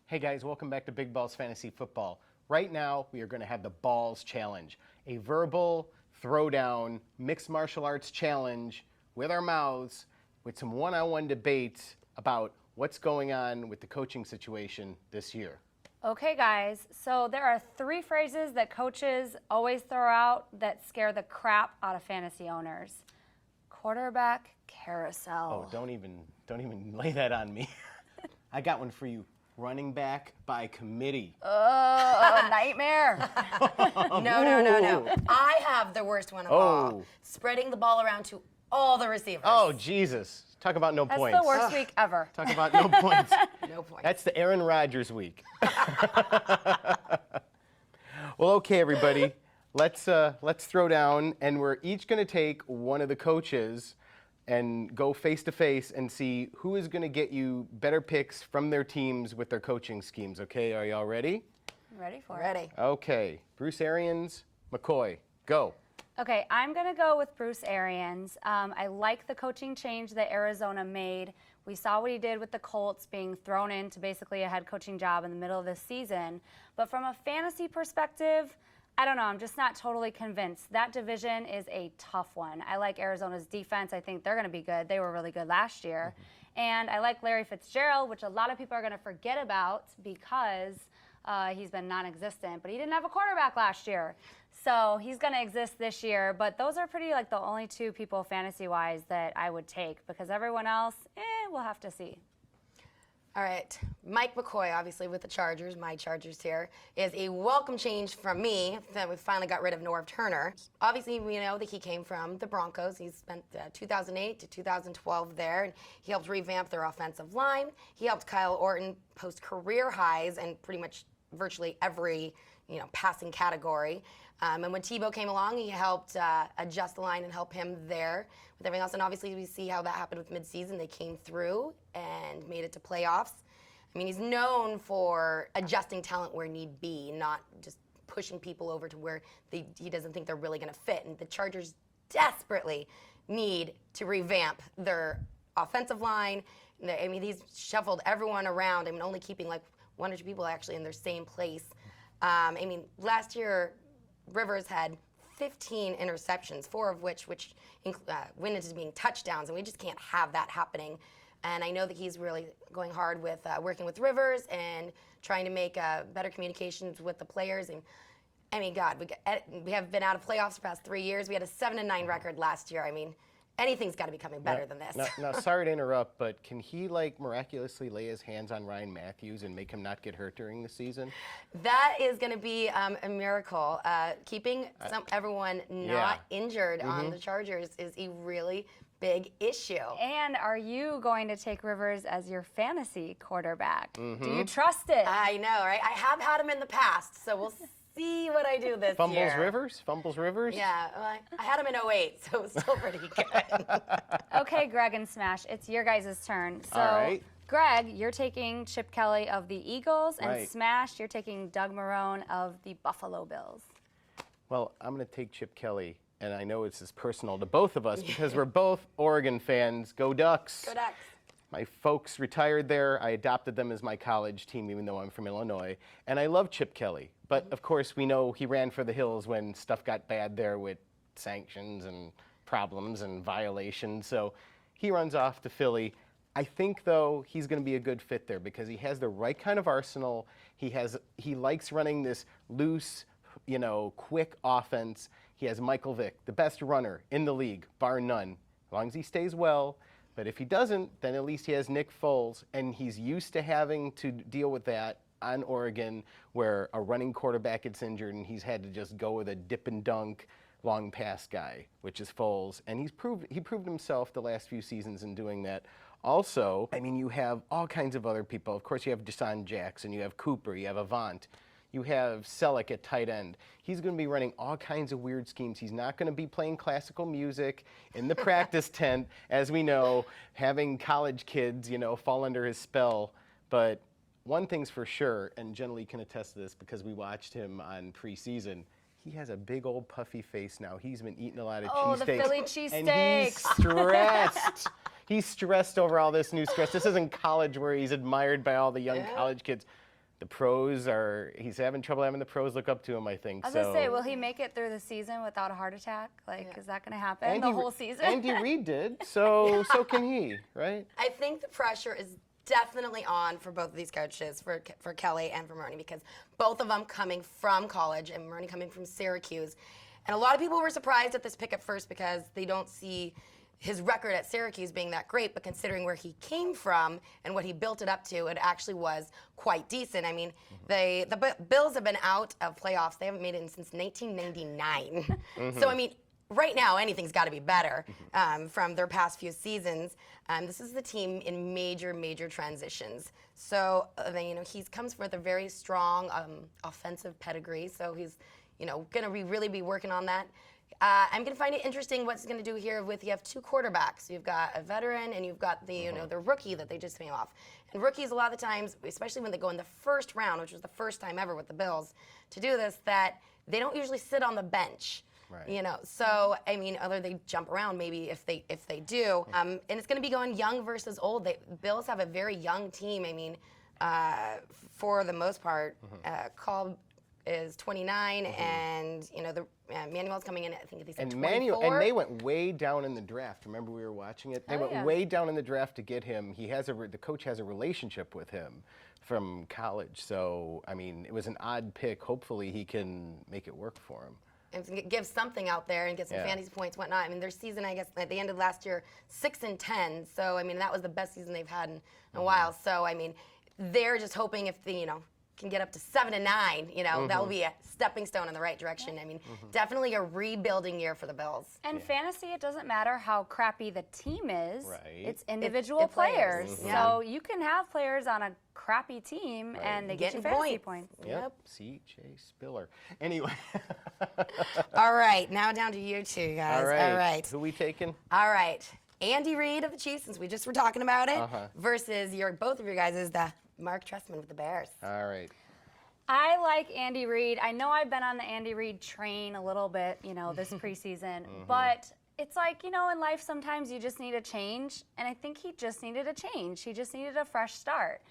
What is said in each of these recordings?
Hey guys, welcome back to Big Balls Fantasy Football. Right now, we are going to have the Balls Challenge, a verbal throwdown mixed martial arts challenge with our mouths, with some one-on-one debates about what's going on with the coaching situation this year. Okay, guys, so there are 3 phrases that coaches always throw out that scare the crap out of fantasy owners. Quarterback carousel. Oh, don't even lay that on me. I got one for you. Running back by committee. Oh, nightmare. No. I have the worst one of all. Spreading the ball around to all the receivers. Oh, Jesus. Talk about no points. That's the worst week ever. Talk about no points. No points. That's the Aaron Rodgers week. Well, okay, everybody. Let's throw down, and we're each going to take one of the coaches and go face-to-face and see who is going to get you better picks from their teams with their coaching schemes, okay? Are y'all ready? Ready for it. Ready. Okay. Bruce Arians, McCoy, go. Okay, I'm going to go with Bruce Arians. I like the coaching change that Arizona made. We saw what he did with the Colts being thrown into basically a head coaching job in the middle of the season. But from a fantasy perspective, I don't know. I'm just not totally convinced. That division is a tough one. I like Arizona's defense. I think they're going to be good. They were really good last year. And I like Larry Fitzgerald, which a lot of people are going to forget about because he's been non-existent. But he didn't have a quarterback last year. So he's going to exist this year. But those are pretty like the only 2 people fantasy-wise that I would take because everyone else, we'll have to see. All right, Mike McCoy, obviously with the Chargers, my Chargers here, is a welcome change from me that we finally got rid of Norv Turner. Obviously, we know that he came from the Broncos. He spent 2008 to 2012 there, and he helped revamp their offensive line. He helped Kyle Orton post career highs in pretty much virtually every passing category. And when Tebow came along, he helped adjust the line and help him there with everything else. And obviously, we see how that happened with midseason. They came through and made it to playoffs. I mean, he's known for adjusting talent where need be, not just pushing people over to where he doesn't think they're really going to fit. And the Chargers desperately need to revamp their offensive line. I mean, he's shuffled everyone around. I mean, only keeping like 1 or 2 people actually in their same place. I mean, last year, Rivers had 15 interceptions, 4 of which went into being touchdowns, and we just can't have that happening. And I know that he's really going hard with working with Rivers and trying to make better communications with the players. And I mean, God, we have been out of playoffs the past 3 years. We had a 7-9 record last year. I mean, anything's got to be coming better than this. Now, sorry to interrupt, but can he like miraculously lay his hands on Ryan Matthews and make him not get hurt during the season? That is going to be a miracle. Keeping everyone not injured on the Chargers is a really big issue. And are you going to take Rivers as your fantasy quarterback? Do you trust it? I know, right? I have had him in the past, so we'll see what I do this Fumbles year. Fumbles Rivers? Yeah, well, I had him in 08, so it was still pretty good. Okay, Greg and Smash, it's your guys' turn. So, all right. Greg, you're taking Chip Kelly of the Eagles, and Right. Smash, you're taking Doug Marrone of the Buffalo Bills. Well, I'm going to take Chip Kelly, and I know it's personal to both of us because we're both Oregon fans. Go Ducks! Go Ducks! My folks retired there. I adopted them as my college team, even though I'm from Illinois. And I love Chip Kelly. But, of course, we know he ran for the hills when stuff got bad there with sanctions and problems and violations. So he runs off to Philly. I think, though, he's going to be a good fit there because he has the right kind of arsenal. He likes running this loose, quick offense. He has Michael Vick, the best runner in the league, bar none, as long as he stays well. But if he doesn't, then at least he has Nick Foles, and he's used to having to deal with that on Oregon where a running quarterback gets injured and he's had to just go with a dip and dunk long pass guy, which is Foles. And he proved himself the last few seasons in doing that. Also, I mean, you have all kinds of other people. Of course, you have Deshaun Jackson, you have Cooper, you have Avant. You have Selleck at tight end. He's going to be running all kinds of weird schemes. He's not going to be playing classical music in the practice tent, as we know, having college kids, fall under his spell. But one thing's for sure, and Jenilee can attest to this because we watched him on preseason, he has a big old puffy face now. He's been eating a lot of cheesesteaks. Oh, the Philly cheesesteaks. And he's stressed. He's stressed over all this new stress. This isn't college where he's admired by all the young college kids. the pros he's having trouble having the pros look up to him, I think. I was going to say, will he make it through the season without a heart attack? Like, is that going to happen the whole season? Andy Reid did, so can he, right? I think the pressure is definitely on for both of these coaches, for Kelly and for Maroney, because both of them coming from college, and Maroney coming from Syracuse. And a lot of people were surprised at this pick at first because they don't see his record at Syracuse being that great, but considering where he came from and what he built it up to, it actually was quite decent. I mean, the Bills have been out of playoffs. They haven't made it since 1999. So, I mean, right now, anything's got to be better from their past few seasons. This is the team in major, major transitions. So, you know, he comes with a very strong offensive pedigree. So he's, you know, going to really be working on that. I'm going to find it interesting what's going to do here you have two quarterbacks. You've got a veteran and you've got the, you know, the rookie that they just came off. And rookies, a lot of the times, especially when they go in the first round, which was the first time ever with the Bills to do this, that they don't usually sit on the bench. Right. You know, so I mean, other they jump around maybe if they do, and it's going to be going young versus old. Bills have a very young team. I mean, for the most part, Cobb is 29, and you know Manuel's coming in. I think they said 24. And they went way down in the draft. Remember we were watching it? They went way down in the draft to get him. The coach has a relationship with him from college. So I mean, it was an odd pick. Hopefully he can make it work for him. And give something out there and get some fantasy points, whatnot. I mean, their season, I guess, at the end of last year, 6-10. So I mean, that was the best season they've had in a while. So I mean, they're just hoping if they, can get up to 7-9, that will be a stepping stone in the right direction. I mean, definitely a rebuilding year for the Bills. And fantasy, it doesn't matter how crappy the team is. Right. It's individual players. So you can have players on a crappy team and they get you fantasy points. Yep. C.J. Spiller. Anyway. All right. Now down to you two, guys. All right. Who we taking? All right. Andy Reid of the Chiefs, since we just were talking about it, versus both of your guys is the Mark Trestman with the Bears. All right. I like Andy Reid. I know I've been on the Andy Reid train a little bit, this preseason, but it's like, in life sometimes you just need a change, and I think he just needed a change. He just needed a fresh start.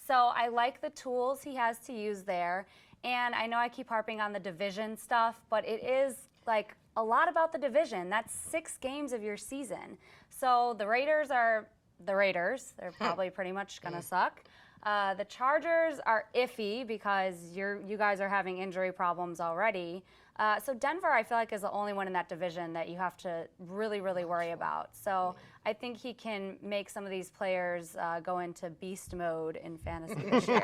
So I like the tools he has to use there, and I know I keep harping on the division stuff, but it is like a lot about the division. That's 6 games of your season. So the Raiders are the Raiders. They're probably pretty much going to suck. The Chargers are iffy because you guys are having injury problems already. So Denver, I feel like, is the only one in that division that you have to really, really worry about. So I think he can make some of these players go into beast mode in fantasy this year.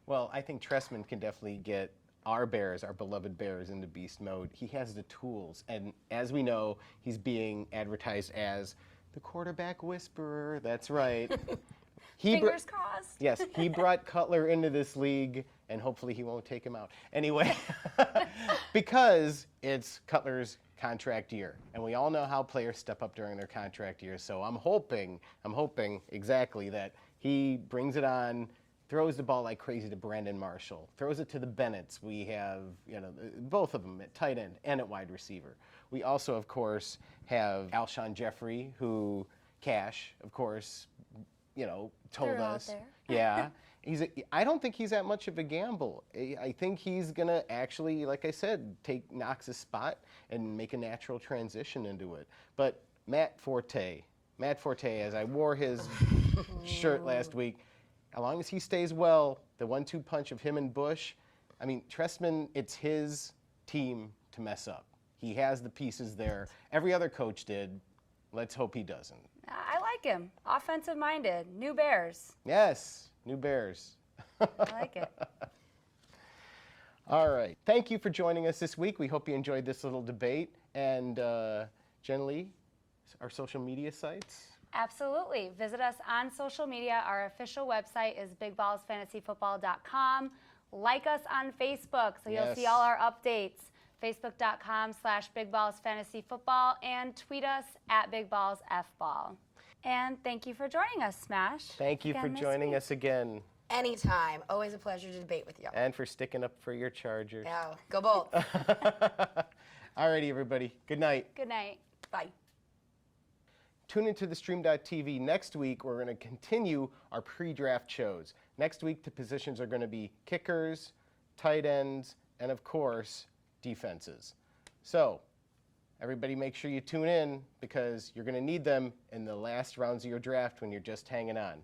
Well, I think Trestman can definitely get our beloved Bears, into beast mode. He has the tools, and as we know, he's being advertised as the quarterback whisperer. That's right. Fingers crossed. Yes, he brought Cutler into this league, and hopefully he won't take him out. Anyway, because it's Cutler's contract year, and we all know how players step up during their contract year. So I'm hoping exactly that he brings it on, throws the ball like crazy to Brandon Marshall, throws it to the Bennetts. We have, both of them at tight end and at wide receiver. We also, of course, have Alshon Jeffrey, who Cash, of course, told us. Yeah. I don't think he's that much of a gamble. I think he's going to actually, like I said, take Knox's spot and make a natural transition into it. But Matt Forte, as I wore his shirt last week, as long as he stays well, the 1-2 punch of him and Bush, I mean, Trestman, it's his team to mess up. He has the pieces there. Every other coach did. Let's hope he doesn't. I like him. Offensive-minded. New Bears. Yes, new Bears. I like it. All right. Thank you for joining us this week. We hope you enjoyed this little debate. And Jenilee, our social media sites? Absolutely. Visit us on social media. Our official website is bigballsfantasyfootball.com. Like us on Facebook so you'll see all our updates. Facebook.com/bigballsfantasyfootball and tweet us at bigballsfball. And thank you for joining us, Smash. Thank you for joining us again. Anytime. Always a pleasure to debate with you. And for sticking up for your Chargers. Yeah, go Bolts. All righty, everybody. Good night. Good night. Bye. Tune into the Stream.TV next week. We're going to continue our pre-draft shows. Next week, the positions are going to be kickers, tight ends, and of course, defenses. So, everybody make sure you tune in because you're going to need them in the last rounds of your draft when you're just hanging on.